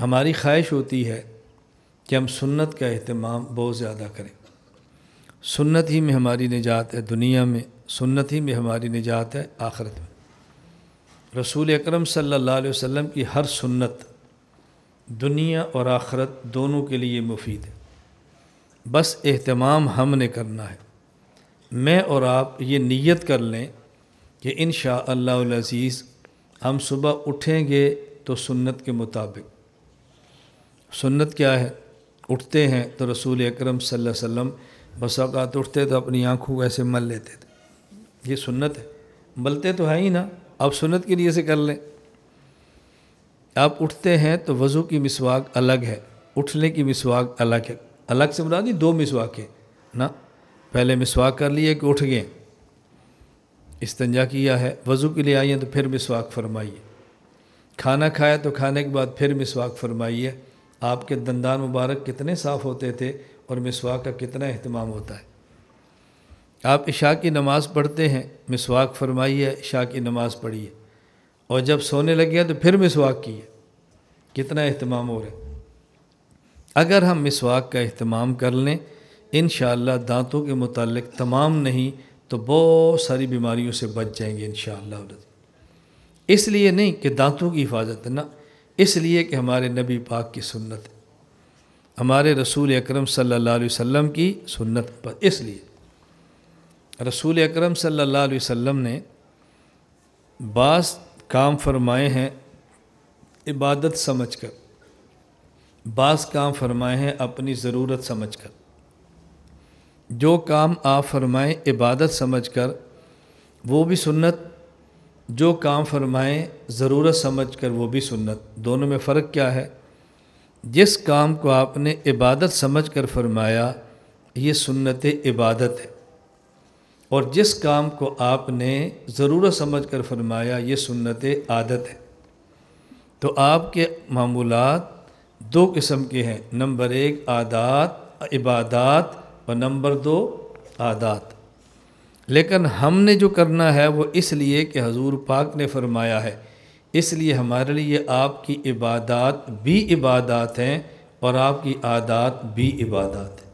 ہماری خواہش ہوتی ہے کہ ہم سنت کا اہتمام بہت زیادہ کریں۔ سنت ہی میں ہماری نجات ہے دنیا میں، سنت ہی میں ہماری نجات ہے آخرت میں۔ رسول اکرم صلی اللہ علیہ وسلم کی ہر سنت دنیا اور آخرت دونوں کے لیے مفید ہے، بس اہتمام ہم نے کرنا ہے۔ میں اور آپ یہ نیت کر لیں کہ انشاءاللہ العزیز ہم صبح اٹھیں گے تو سنت کے مطابق۔ سنت کیا ہے؟ اٹھتے ہیں تو رسول اکرم صلی اللہ علیہ وسلم بس اوقات اٹھتے تو اپنی آنکھوں کو ایسے مل لیتے تھے، یہ سنت ہے۔ ملتے تو ہیں ہی نا، اب سنت کے لیے سے کر لیں۔ آپ اٹھتے ہیں تو وضو کی مسواک الگ ہے، اٹھنے کی مسواک الگ ہے۔ الگ سے مراد نہیں 2 مسواکیں نا، پہلے مسواک کر لیے کہ اٹھ گئے، استنجا کیا ہے، وضو کے لیے آئیے تو پھر مسواک فرمائیے، کھانا کھایا تو کھانے کے بعد پھر مسواک فرمائیے۔ آپ کے دندان مبارک کتنے صاف ہوتے تھے اور مسواک کا کتنا اہتمام ہوتا ہے۔ آپ عشاء کی نماز پڑھتے ہیں، مسواک فرمائیے، عشاء کی نماز پڑھیے، اور جب سونے لگے تو پھر مسواک کیے، کتنا اہتمام ہو رہا ہے۔ اگر ہم مسواک کا اہتمام کر لیں انشاءاللہ دانتوں کے متعلق تمام نہیں تو بہت ساری بیماریوں سے بچ جائیں گے انشاءاللہ۔ اس لیے نہیں کہ دانتوں کی حفاظت ہے، نہ، اس لیے کہ ہمارے نبی پاک کی سنت ہے، ہمارے رسول اکرم صلی اللہ علیہ وسلم کی سنت پر۔ اس لیے رسول اکرم صلی اللہ علیہ وسلم نے بعض کام فرمائے ہیں عبادت سمجھ کر، بعض کام فرمائے ہیں اپنی ضرورت سمجھ کر۔ جو کام آپ فرمائیں عبادت سمجھ کر وہ بھی سنت، جو کام فرمائیں ضرورت سمجھ کر وہ بھی سنت۔ دونوں میں فرق کیا ہے؟ جس کام کو آپ نے عبادت سمجھ کر فرمایا یہ سنت عبادت ہے، اور جس کام کو آپ نے ضرورت سمجھ کر فرمایا یہ سنت عادت ہے۔ تو آپ کے معمولات 2 قسم کے ہیں، نمبر 1 عادات عبادات اور نمبر 2 عادات۔ لیکن ہم نے جو کرنا ہے وہ اس لیے کہ حضور پاک نے فرمایا ہے، اس لیے ہمارے لیے آپ کی عبادات بھی عبادات ہیں اور آپ کی عادات بھی عبادات ہیں۔